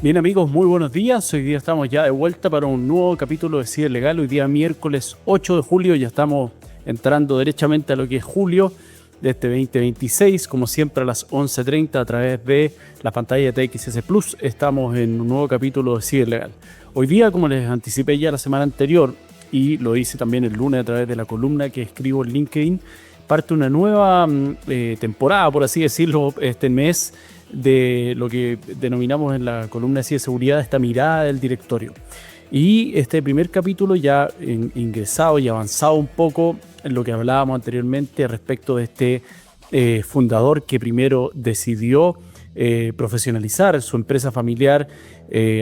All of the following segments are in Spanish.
Bien amigos, muy buenos días. Hoy día estamos ya de vuelta para un nuevo capítulo de Ciber Legal. Hoy día miércoles 8 de julio, ya estamos entrando derechamente a lo que es julio de este 2026. Como siempre a las 11:30 a través de la pantalla de TXS Plus estamos en un nuevo capítulo de Ciber Legal. Hoy día, como les anticipé ya la semana anterior y lo hice también el lunes a través de la columna que escribo en LinkedIn, parte una nueva temporada, por así decirlo, este mes, de lo que denominamos en la columna de ciberseguridad esta mirada del directorio. Y este primer capítulo ya ingresado y avanzado un poco en lo que hablábamos anteriormente respecto de este fundador que primero decidió profesionalizar su empresa familiar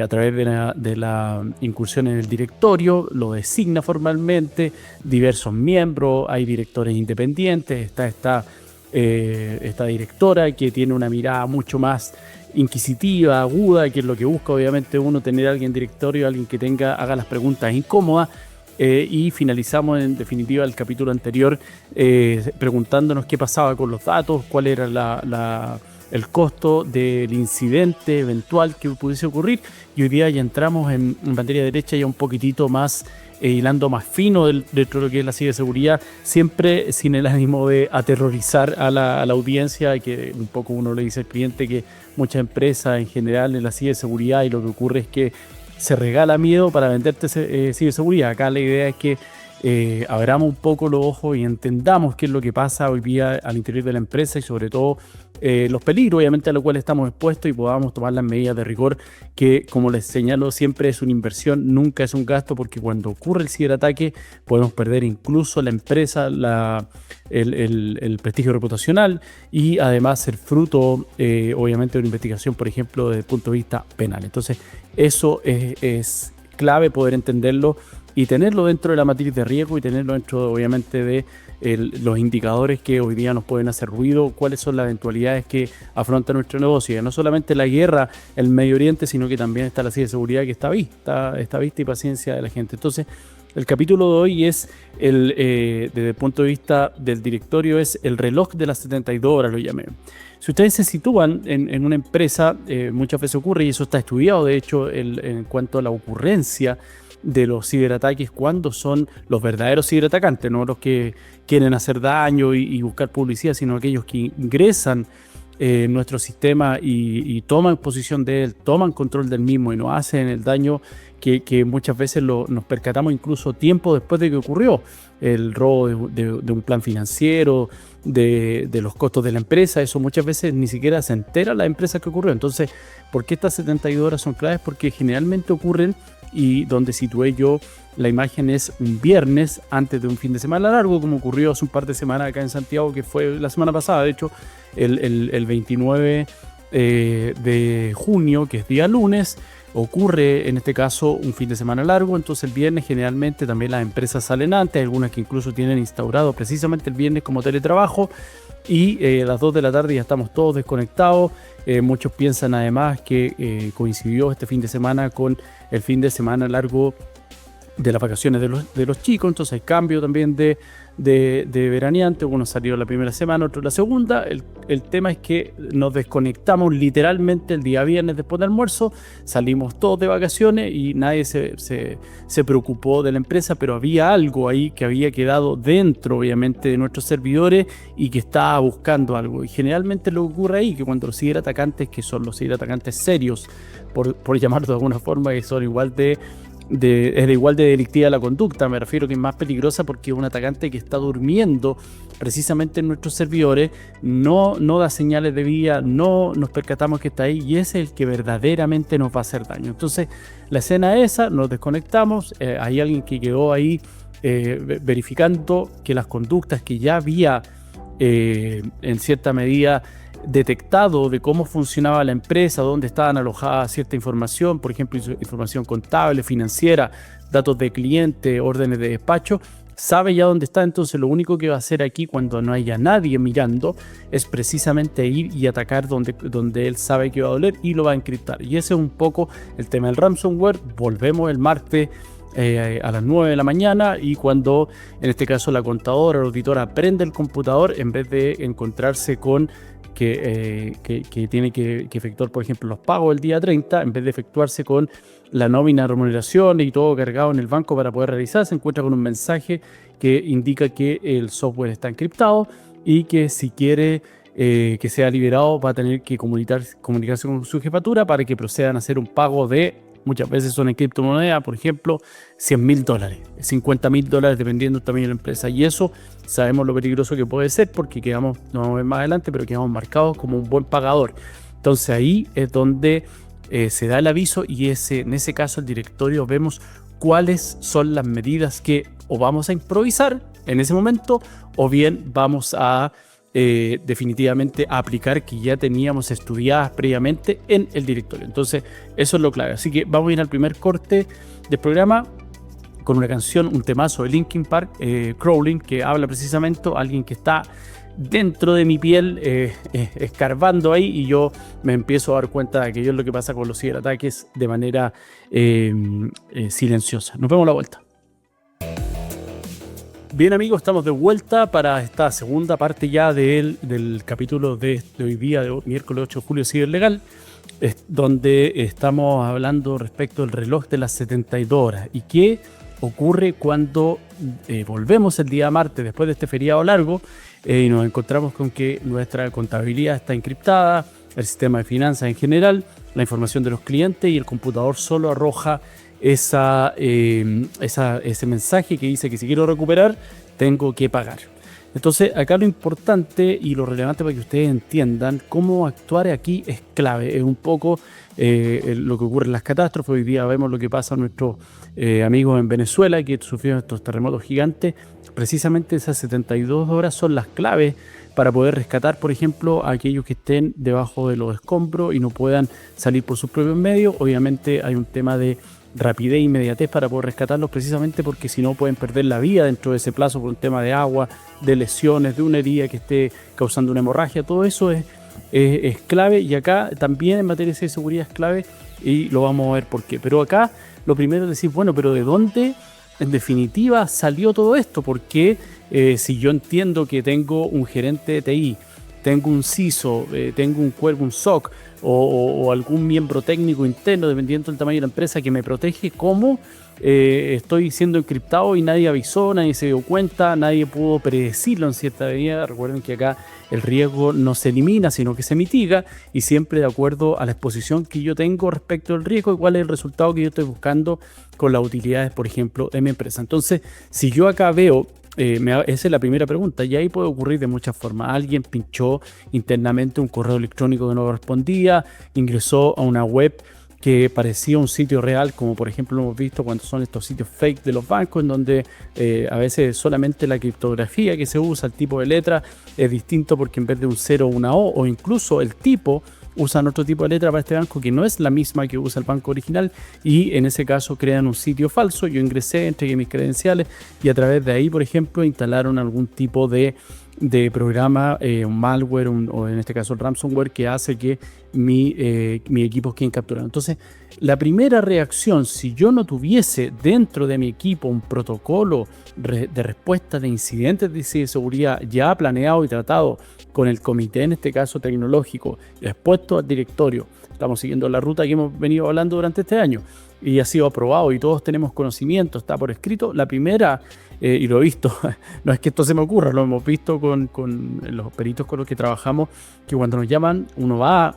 a través de la incursión en el directorio, lo designa formalmente, diversos miembros, hay directores independientes, está esta directora que tiene una mirada mucho más inquisitiva, aguda, que es lo que busca obviamente uno, tener a alguien en directorio, alguien que haga las preguntas incómodas. Y finalizamos en definitiva el capítulo anterior preguntándonos qué pasaba con los datos, cuál era el costo del incidente eventual que pudiese ocurrir, y hoy día ya entramos en materia derecha ya un poquitito más hilando más fino dentro de lo que es la ciberseguridad, siempre sin el ánimo de aterrorizar a la audiencia, que un poco uno le dice al cliente que muchas empresas en general en la ciberseguridad, y lo que ocurre es que se regala miedo para venderte ciberseguridad. Acá la idea es que abramos un poco los ojos y entendamos qué es lo que pasa hoy día al interior de la empresa y sobre todo los peligros obviamente a los cuales estamos expuestos, y podamos tomar las medidas de rigor que, como les señalo, siempre es una inversión, nunca es un gasto, porque cuando ocurre el ciberataque podemos perder incluso la empresa, el prestigio reputacional, y además ser fruto obviamente de una investigación, por ejemplo, desde el punto de vista penal. Entonces eso es clave poder entenderlo y tenerlo dentro de la matriz de riesgo, y tenerlo dentro obviamente de los indicadores que hoy día nos pueden hacer ruido, cuáles son las eventualidades que afronta nuestro negocio. Y no solamente la guerra en el Medio Oriente, sino que también está la ciberseguridad que está vista y paciencia de la gente. Entonces el capítulo de hoy es desde el punto de vista del directorio, es el reloj de las 72 horas, lo llamé. Si ustedes se sitúan en una empresa, muchas veces ocurre, y eso está estudiado de hecho en cuanto a la ocurrencia de los ciberataques, cuando son los verdaderos ciberatacantes, no los que quieren hacer daño y buscar publicidad, sino aquellos que ingresan en nuestro sistema y toman posesión de él, toman control del mismo y nos hacen el daño que muchas veces nos percatamos incluso tiempo después de que ocurrió. El robo de un plan financiero, de los costos de la empresa, eso muchas veces ni siquiera se entera la empresa que ocurrió. Entonces, ¿por qué estas 72 horas son claves? Porque generalmente ocurren, y donde situé yo la imagen es un viernes antes de un fin de semana largo, como ocurrió hace un par de semanas acá en Santiago, que fue la semana pasada, de hecho, el 29 de junio, que es día lunes, ocurre en este caso un fin de semana largo. Entonces el viernes generalmente también las empresas salen antes, hay algunas que incluso tienen instaurado precisamente el viernes como teletrabajo, y a las 2 de la tarde ya estamos todos desconectados. Muchos piensan además que coincidió este fin de semana con el fin de semana largo de las vacaciones de los chicos, entonces hay cambio también de veraneante. Uno salió la primera semana, otro la segunda. El tema es que nos desconectamos literalmente el día viernes después del almuerzo, salimos todos de vacaciones y nadie se preocupó de la empresa, pero había algo ahí que había quedado dentro obviamente de nuestros servidores y que estaba buscando algo. Y generalmente lo que ocurre ahí, que cuando los ciberatacantes, que son los ciberatacantes serios, por llamarlo de alguna forma, que son igual de delictiva la conducta, me refiero que es más peligrosa porque es un atacante que está durmiendo precisamente en nuestros servidores, no da señales de vida, no nos percatamos que está ahí, y ese es el que verdaderamente nos va a hacer daño. Entonces la escena es esa, nos desconectamos, hay alguien que quedó ahí verificando que las conductas que ya había en cierta medida detectado de cómo funcionaba la empresa, dónde estaban alojadas cierta información, por ejemplo, información contable, financiera, datos de cliente, órdenes de despacho, sabe ya dónde está. Entonces lo único que va a hacer aquí, cuando no haya nadie mirando, es precisamente ir y atacar donde él sabe que va a doler, y lo va a encriptar. Y ese es un poco el tema del ransomware. Volvemos el martes a las 9 de la mañana, y cuando en este caso la contadora o la auditora prende el computador, en vez de encontrarse con que tiene que efectuar, por ejemplo, los pagos el día 30, en vez de efectuarse con la nómina de remuneración y todo cargado en el banco para poder realizar, se encuentra con un mensaje que indica que el software está encriptado y que si quiere que sea liberado va a tener que comunicarse con su jefatura para que procedan a hacer un pago de, muchas veces son en criptomonedas, por ejemplo, $100.000, $50.000, dependiendo del tamaño de la empresa. Y eso sabemos lo peligroso que puede ser porque quedamos, no vamos a ver más adelante, pero quedamos marcados como un buen pagador. Entonces ahí es donde se da el aviso y en ese caso el directorio vemos cuáles son las medidas que o vamos a improvisar en ese momento o bien vamos a definitivamente a aplicar que ya teníamos estudiadas previamente en el directorio. Entonces eso es lo clave. Así que vamos a ir al primer corte del programa con una canción, un temazo de Linkin Park, Crawling, que habla precisamente a alguien que está dentro de mi piel escarbando ahí y yo me empiezo a dar cuenta de que aquello es lo que pasa con los ciberataques de manera silenciosa. Nos vemos a la vuelta. Bien amigos, estamos de vuelta para esta segunda parte ya del capítulo de hoy día, de miércoles 8 de julio, Ciberlegal, donde estamos hablando respecto al reloj de las 72 horas y qué ocurre cuando volvemos el día martes después de este feriado largo y nos encontramos con que nuestra contabilidad está encriptada, el sistema de finanzas en general, la información de los clientes y el computador solo arroja ese mensaje que dice que si quiero recuperar tengo que pagar. Entonces acá lo importante y lo relevante para que ustedes entiendan cómo actuar aquí es clave. Es un poco lo que ocurre en las catástrofes. Hoy día vemos lo que pasa a nuestros amigos en Venezuela que sufrieron estos terremotos gigantes. Precisamente esas 72 horas son las claves para poder rescatar, por ejemplo, a aquellos que estén debajo de los escombros y no puedan salir por sus propios medios. Obviamente hay un tema de rapidez e inmediatez para poder rescatarlos, precisamente porque si no pueden perder la vida dentro de ese plazo por un tema de agua, de lesiones, de una herida que esté causando una hemorragia. Todo eso es clave y acá también en materia de seguridad es clave y lo vamos a ver por qué. Pero acá lo primero es decir, bueno, pero ¿de dónde en definitiva salió todo esto? Porque si yo entiendo que tengo un gerente de TI, tengo un CISO, tengo un SOC o algún miembro técnico interno, dependiendo del tamaño de la empresa, que me protege, ¿cómo estoy siendo encriptado y nadie avisó, nadie se dio cuenta, nadie pudo predecirlo en cierta medida? Recuerden que acá el riesgo no se elimina, sino que se mitiga y siempre de acuerdo a la exposición que yo tengo respecto al riesgo y cuál es el resultado que yo estoy buscando con las utilidades, por ejemplo, de mi empresa. Entonces, si yo acá veo esa es la primera pregunta y ahí puede ocurrir de muchas formas. Alguien pinchó internamente un correo electrónico que no correspondía, ingresó a una web que parecía un sitio real, como por ejemplo lo hemos visto cuando son estos sitios fake de los bancos, en donde a veces solamente la criptografía que se usa, el tipo de letra es distinto porque en vez de un 0 una O, o incluso el tipo usan otro tipo de letra para este banco que no es la misma que usa el banco original y en ese caso crean un sitio falso. Yo ingresé, entregué mis credenciales y a través de ahí, por ejemplo, instalaron algún tipo de programa, un malware o en este caso el ransomware que hace que mi equipo quede capturado. Entonces, la primera reacción, si yo no tuviese dentro de mi equipo un protocolo de respuesta de incidentes de seguridad ya planeado y tratado con el comité, en este caso tecnológico, expuesto al directorio, estamos siguiendo la ruta que hemos venido hablando durante este año y ha sido aprobado y todos tenemos conocimiento, está por escrito. La primera, y lo he visto, no es que esto se me ocurra, lo hemos visto con los peritos con los que trabajamos, que cuando nos llaman uno va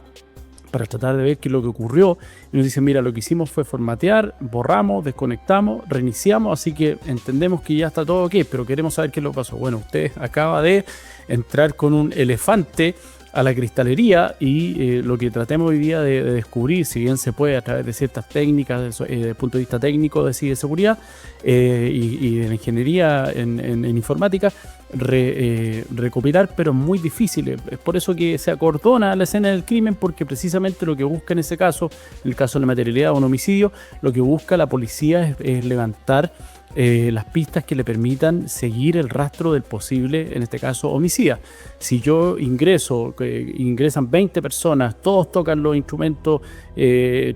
para tratar de ver qué es lo que ocurrió y nos dicen, mira, lo que hicimos fue formatear, borramos, desconectamos, reiniciamos, así que entendemos que ya está todo ok, pero queremos saber qué es lo que pasó. Bueno, usted acaba de entrar con un elefante a la cristalería y lo que tratemos hoy día de descubrir, si bien se puede a través de ciertas técnicas desde el punto de vista técnico de ciberseguridad y de la ingeniería en informática, recopilar, pero es muy difícil. Es por eso que se acordona la escena del crimen, porque precisamente lo que busca en ese caso, en el caso de la materialidad o un homicidio, lo que busca la policía es levantar las pistas que le permitan seguir el rastro del posible, en este caso, homicida. Si yo ingresan 20 personas, todos tocan los instrumentos,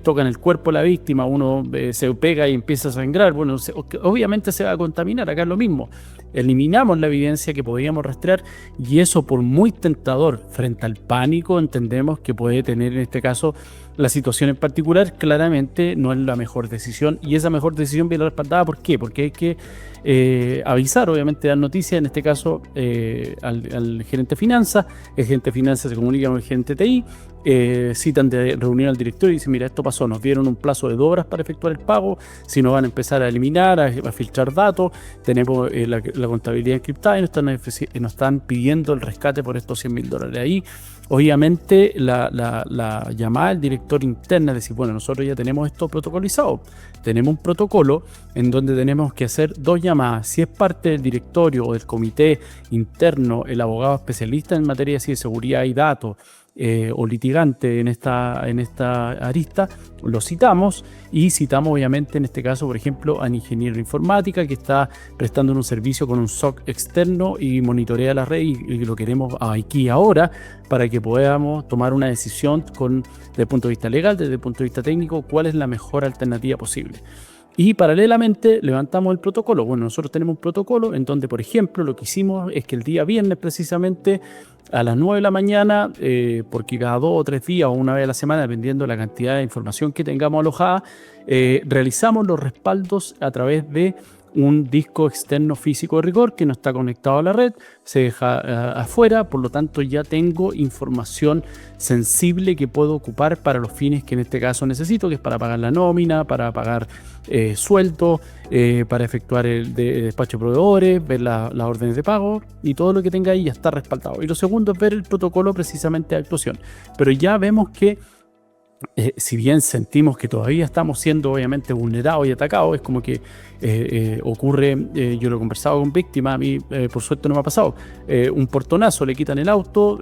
tocan el cuerpo de la víctima, uno se pega y empieza a sangrar, bueno, obviamente se va a contaminar, acá es lo mismo. eliminamos la evidencia que podíamos rastrear, y eso, por muy tentador frente al pánico, entendemos que puede tener en este caso la situación en particular, claramente no es la mejor decisión, y esa mejor decisión viene respaldada. ¿Por qué? Porque hay que avisar, obviamente dar noticias, en este caso al gerente de finanzas. El gerente de finanzas se comunica con el gerente de TI, citan de reunión al directorio y dicen: mira, esto pasó, nos dieron un plazo de 2 horas para efectuar el pago, si no van a empezar a eliminar, a filtrar datos, tenemos la contabilidad encriptada y nos están pidiendo el rescate por estos $100.000. Ahí obviamente la llamada del director interna es decir: bueno, nosotros ya tenemos esto protocolizado, tenemos un protocolo en donde tenemos que hacer 2 llamadas. Si es parte del directorio o del comité interno, el abogado especialista en materia de ciberseguridad y datos, o litigante en esta arista, lo citamos, y citamos obviamente en este caso, por ejemplo, al ingeniero de informática que está prestando un servicio con un SOC externo y monitorea la red, y lo queremos aquí ahora para que podamos tomar una decisión desde el punto de vista legal, desde el punto de vista técnico, cuál es la mejor alternativa posible. Y paralelamente levantamos el protocolo. Bueno, nosotros tenemos un protocolo en donde, por ejemplo, lo que hicimos es que el día viernes precisamente a las 9 de la mañana, porque cada 2 o 3 días o una vez a la semana, dependiendo de la cantidad de información que tengamos alojada, realizamos los respaldos a través de un disco externo físico de rigor que no está conectado a la red, se deja afuera, por lo tanto ya tengo información sensible que puedo ocupar para los fines que en este caso necesito, que es para pagar la nómina, para pagar sueldo, para efectuar el despacho de proveedores, ver las órdenes de pago, y todo lo que tenga ahí ya está respaldado. Y lo segundo es ver el protocolo precisamente de actuación, pero ya vemos que si bien sentimos que todavía estamos siendo obviamente vulnerados y atacados, es como que ocurre, yo lo he conversado con víctimas, a mí por suerte no me ha pasado, un portonazo, le quitan el auto,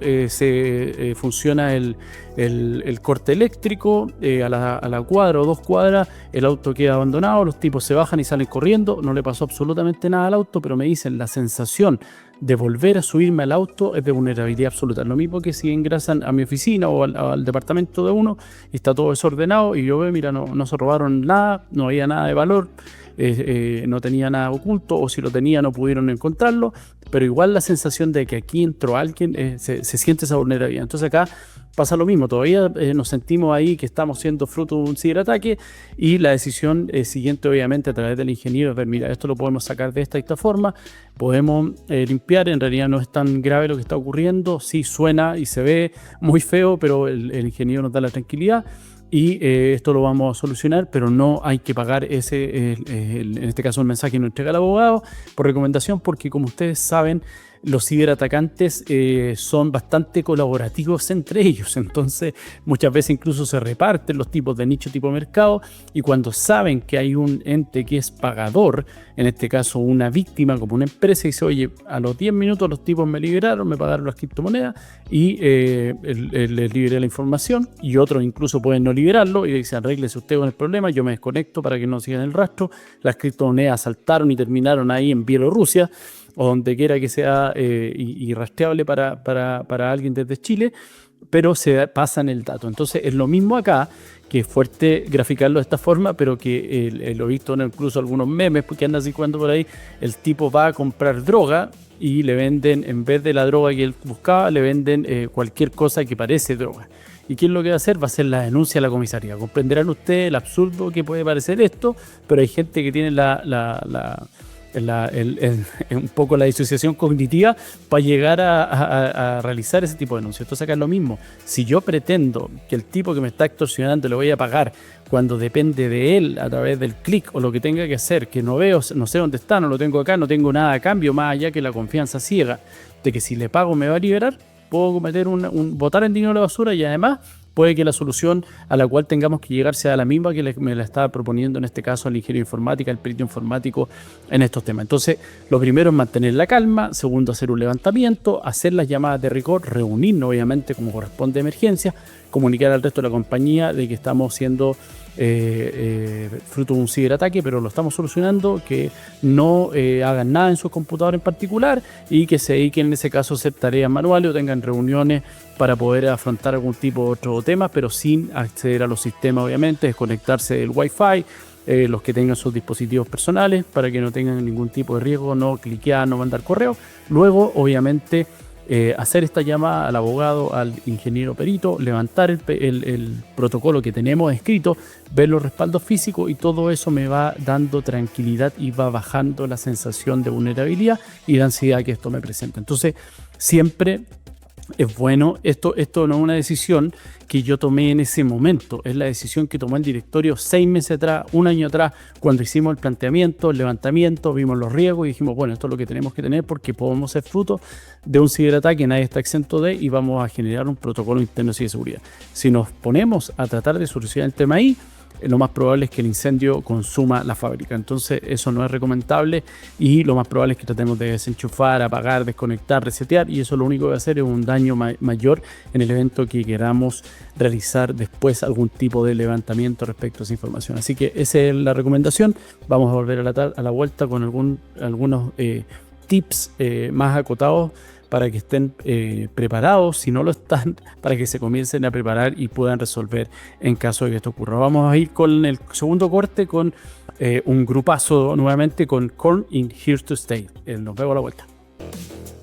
funciona el corte eléctrico, a la cuadra o 2 cuadras el auto queda abandonado, los tipos se bajan y salen corriendo, no le pasó absolutamente nada al auto, pero me dicen: la sensación de volver a subirme al auto es de vulnerabilidad absoluta. Lo mismo que si ingresan a mi oficina o al departamento de uno y está todo desordenado y yo veo: mira, no se robaron nada, no había nada de valor, no tenía nada oculto, o si lo tenía no pudieron encontrarlo, pero igual la sensación de que aquí entró alguien, se siente esa vulnerabilidad. Entonces acá pasa lo mismo, todavía nos sentimos ahí que estamos siendo fruto de un ciberataque, y la decisión siguiente obviamente a través del ingeniero es ver: mira, esto lo podemos sacar de esta forma, podemos limpiar, en realidad no es tan grave lo que está ocurriendo, sí suena y se ve muy feo, pero el ingeniero nos da la tranquilidad, y esto lo vamos a solucionar, pero no hay que pagar en este caso el mensaje que nos entrega el abogado por recomendación, porque como ustedes saben, los ciberatacantes son bastante colaborativos entre ellos, entonces muchas veces incluso se reparten los tipos de nicho, tipo mercado, y cuando saben que hay un ente que es pagador, en este caso una víctima como una empresa, dice: oye, a los 10 minutos los tipos me liberaron, me pagaron las criptomonedas y les liberé la información, y otros incluso pueden no liberarlo y dicen: arréglese usted con el problema, yo me desconecto para que no sigan el rastro, las criptomonedas saltaron y terminaron ahí en Bielorrusia o donde quiera que sea irrastreable para alguien desde Chile, pero se pasan el dato. Entonces es lo mismo acá, que es fuerte graficarlo de esta forma, pero que lo he visto incluso algunos memes, porque anda así cuando por ahí el tipo va a comprar droga y le venden, en vez de la droga que él buscaba, le venden cualquier cosa que parece droga. ¿Y qué es lo que va a hacer? Va a hacer la denuncia a la comisaría. Comprenderán ustedes el absurdo que puede parecer esto, pero hay gente que tiene un poco la disociación cognitiva para llegar a realizar ese tipo de denuncias. Entonces acá es lo mismo. Si yo pretendo que el tipo que me está extorsionando le voy a pagar cuando depende de él a través del clic o lo que tenga que hacer, que no veo, no sé dónde está, no lo tengo acá, no tengo nada a cambio más allá que la confianza ciega de que si le pago me va a liberar, puedo cometer botar el dinero a la basura, y además puede que la solución a la cual tengamos que llegar sea la misma que me la estaba proponiendo en este caso el ingeniero informática, el perito informático en estos temas. Entonces, lo primero es mantener la calma, segundo, hacer un levantamiento, hacer las llamadas de rigor, reunirnos obviamente como corresponde de emergencia, comunicar al resto de la compañía de que estamos siendo fruto de un ciberataque, pero lo estamos solucionando, que no hagan nada en su computador en particular y que se dediquen en ese caso a hacer tareas manuales o tengan reuniones para poder afrontar algún tipo de otro tema, pero sin acceder a los sistemas, obviamente, desconectarse del Wi-Fi, los que tengan sus dispositivos personales, para que no tengan ningún tipo de riesgo, no cliquear, no mandar correo. Luego, obviamente, hacer esta llamada al abogado, al ingeniero perito, levantar el protocolo que tenemos escrito, ver los respaldos físicos, y todo eso me va dando tranquilidad y va bajando la sensación de vulnerabilidad y de ansiedad que esto me presenta. Entonces, siempre es bueno, esto no es una decisión que yo tomé en ese momento, es la decisión que tomó el directorio 6 meses atrás, un año atrás, cuando hicimos el planteamiento, el levantamiento, vimos los riesgos y dijimos, bueno, esto es lo que tenemos que tener porque podemos ser fruto de un ciberataque, nadie está exento de, y vamos a generar un protocolo interno de ciberseguridad. Si nos ponemos a tratar de solucionar el tema ahí, lo más probable es que el incendio consuma la fábrica. Entonces eso no es recomendable, y lo más probable es que tratemos de desenchufar, apagar, desconectar, resetear, y eso lo único que va a hacer es un daño mayor en el evento que queramos realizar después algún tipo de levantamiento respecto a esa información. Así que esa es la recomendación. Vamos a volver a la vuelta con algunos tips más acotados para que estén preparados, si no lo están, para que se comiencen a preparar y puedan resolver en caso de que esto ocurra. Vamos a ir con el segundo corte con un grupazo nuevamente con Korn in Here to Stay. Nos vemos a la vuelta.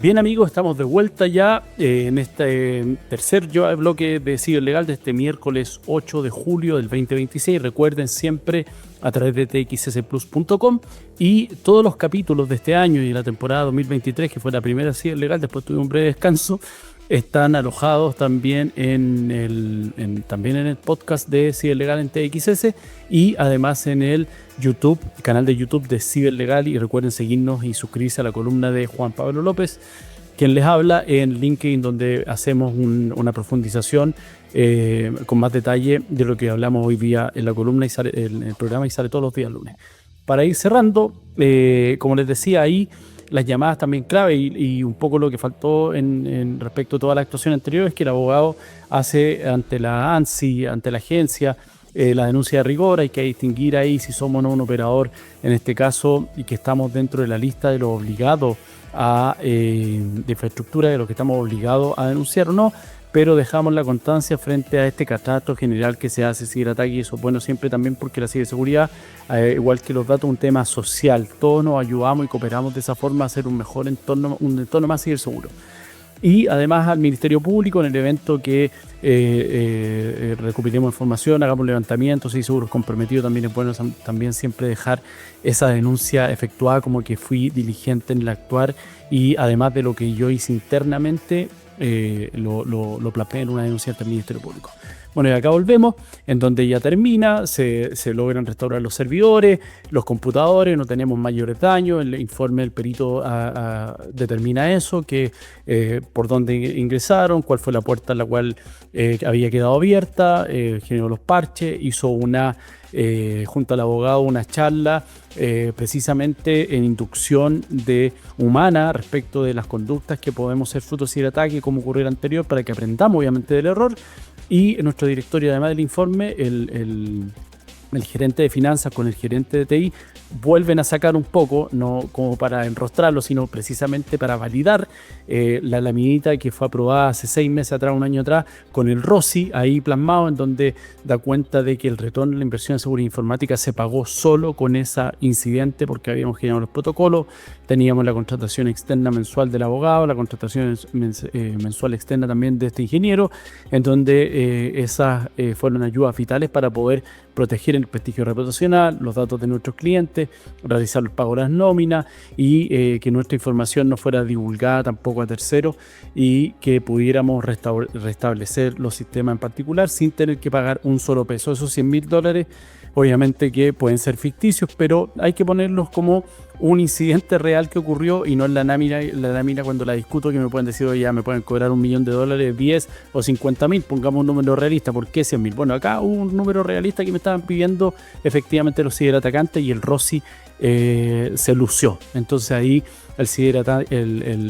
Bien, amigos, estamos de vuelta ya en este tercer bloque de Ciberlegal de este miércoles 8 de julio del 2026. Recuerden siempre a través de txsplus.com, y todos los capítulos de este año y de la temporada 2023, que fue la primera Ciberlegal, después tuve un breve descanso, están alojados también en el podcast de Ciberlegal en TXS, y además en el canal de YouTube de Ciberlegal. Y recuerden seguirnos y suscribirse a la columna de Juan Pablo López, quien les habla, en LinkedIn, donde hacemos una profundización con más detalle de lo que hablamos hoy día en la columna y sale en el programa, y sale todos los días lunes. Para ir cerrando, como les decía ahí, las llamadas también clave, y un poco lo que faltó en respecto a toda la actuación anterior, es que el abogado hace ante la ANSI, ante la agencia, la denuncia de rigor. Hay que distinguir ahí si somos o no un operador en este caso, y que estamos dentro de la lista de los obligados de infraestructura, de los que estamos obligados a denunciar o no, pero dejamos la constancia frente a este catastro general que se hace ciberataque, y eso es bueno siempre también, porque la ciberseguridad, igual que los datos, es un tema social. Todos nos ayudamos y cooperamos de esa forma a hacer un mejor entorno, un entorno más ciberseguro. Y además al Ministerio Público, en el evento que recopilemos información, hagamos levantamientos y seguros comprometidos, también es bueno también siempre dejar esa denuncia efectuada como que fui diligente en el actuar, y además de lo que yo hice internamente, lo plasmé en una denuncia ante el Ministerio Público. Bueno, y acá volvemos, en donde ya termina, se logran restaurar los servidores, los computadores, no tenemos mayores daños. El informe del perito determina eso, que por dónde ingresaron, cuál fue la puerta en la cual había quedado abierta, generó los parches, hizo junto al abogado una charla precisamente en inducción humana respecto de las conductas que podemos ser fruto de ciberataque, como ocurrió el anterior, para que aprendamos obviamente del error. Y en nuestro directorio, además del informe, el gerente de finanzas con el gerente de TI vuelven a sacar un poco, no como para enrostrarlo, sino precisamente para validar la laminita que fue aprobada hace 6 meses atrás, un año atrás, con el ROSI ahí plasmado, en donde da cuenta de que el retorno de la inversión en seguridad informática se pagó solo con ese incidente, porque habíamos generado los protocolos, teníamos la contratación externa mensual del abogado, la contratación mensual externa también de este ingeniero, en donde esas fueron ayudas vitales para poder proteger el prestigio reputacional, los datos de nuestros clientes, realizar el pago de las nóminas, y que nuestra información no fuera divulgada tampoco a terceros, y que pudiéramos restablecer los sistemas en particular sin tener que pagar un solo peso. Esos $100,000 obviamente que pueden ser ficticios, pero hay que ponerlos como un incidente real que ocurrió, y no en la lámina cuando la discuto, que me pueden decir, oye, ya me pueden cobrar $1,000,000, 10 o 50,000, pongamos un número realista. ¿Por qué 100,000? Bueno, acá hubo un número realista que me estaban pidiendo efectivamente los ciberatacantes, y el ROSI se lució. Entonces ahí el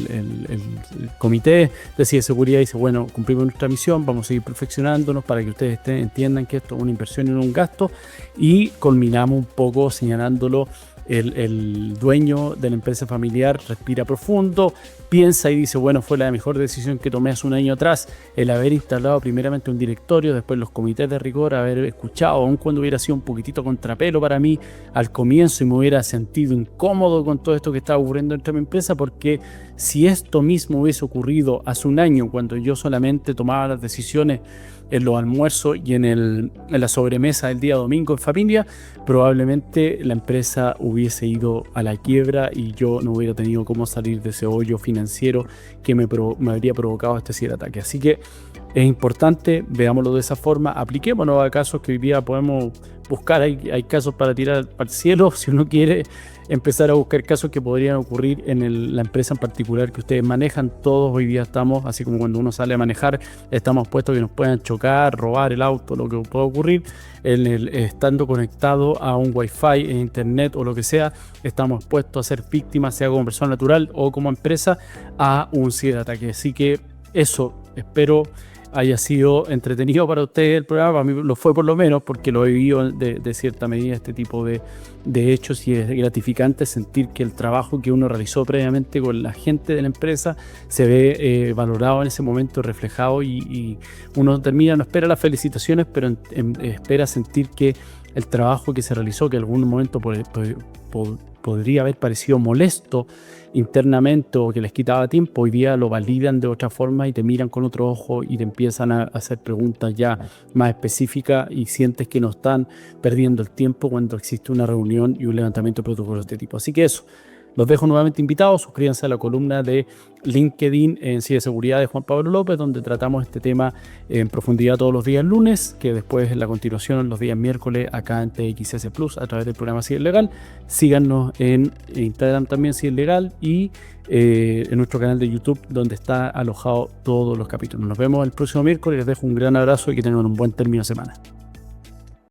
comité de ciberseguridad dice, bueno, cumplimos nuestra misión, vamos a seguir perfeccionándonos para que ustedes entiendan que esto es una inversión y no un gasto, y culminamos un poco señalándolo el dueño de la empresa familiar respira profundo, piensa y dice, bueno, fue la mejor decisión que tomé hace un año atrás, el haber instalado primeramente un directorio, después los comités de rigor, haber escuchado, aun cuando hubiera sido un poquitito contrapelo para mí al comienzo y me hubiera sentido incómodo con todo esto que estaba ocurriendo dentro de mi empresa, porque si esto mismo hubiese ocurrido hace un año, cuando yo solamente tomaba las decisiones en los almuerzos y en la sobremesa del día domingo en familia, probablemente la empresa hubiese ido a la quiebra y yo no hubiera tenido cómo salir de ese hoyo financiero que me habría provocado este ciberataque. Así que es importante, veámoslo de esa forma, apliquémonos a casos que hoy día podemos buscar. Hay casos para tirar al cielo si uno quiere empezar a buscar casos que podrían ocurrir en la empresa en particular que ustedes manejan. Todos hoy día estamos, así como cuando uno sale a manejar, estamos puestos que nos puedan chocar, robar el auto, lo que pueda ocurrir. Estando conectado a un wifi, en internet o lo que sea, estamos expuestos a ser víctimas, sea como persona natural o como empresa, a un ciberataque. Así que eso, espero haya sido entretenido para ustedes el programa. Para mí lo fue, por lo menos, porque lo he vivido de cierta medida este tipo de hechos, y es gratificante sentir que el trabajo que uno realizó previamente con la gente de la empresa se ve valorado en ese momento, reflejado, y uno termina, no espera las felicitaciones, pero espera sentir que el trabajo que se realizó, que en algún momento podría haber parecido molesto internamente o que les quitaba tiempo, hoy día lo validan de otra forma y te miran con otro ojo y te empiezan a hacer preguntas ya más específicas, y sientes que no están perdiendo el tiempo cuando existe una reunión y un levantamiento de protocolos de este tipo. Así que eso, los dejo nuevamente invitados. Suscríbanse a la columna de LinkedIn en Ciberseguridad de Juan Pablo López, donde tratamos este tema en profundidad todos los días lunes, que después en la continuación los días miércoles acá en TXS Plus a través del programa Ciberlegal. Síganos en Instagram también, Ciberlegal, y en nuestro canal de YouTube, donde está alojado todos los capítulos. Nos vemos el próximo miércoles. Les dejo un gran abrazo y que tengan un buen término de semana.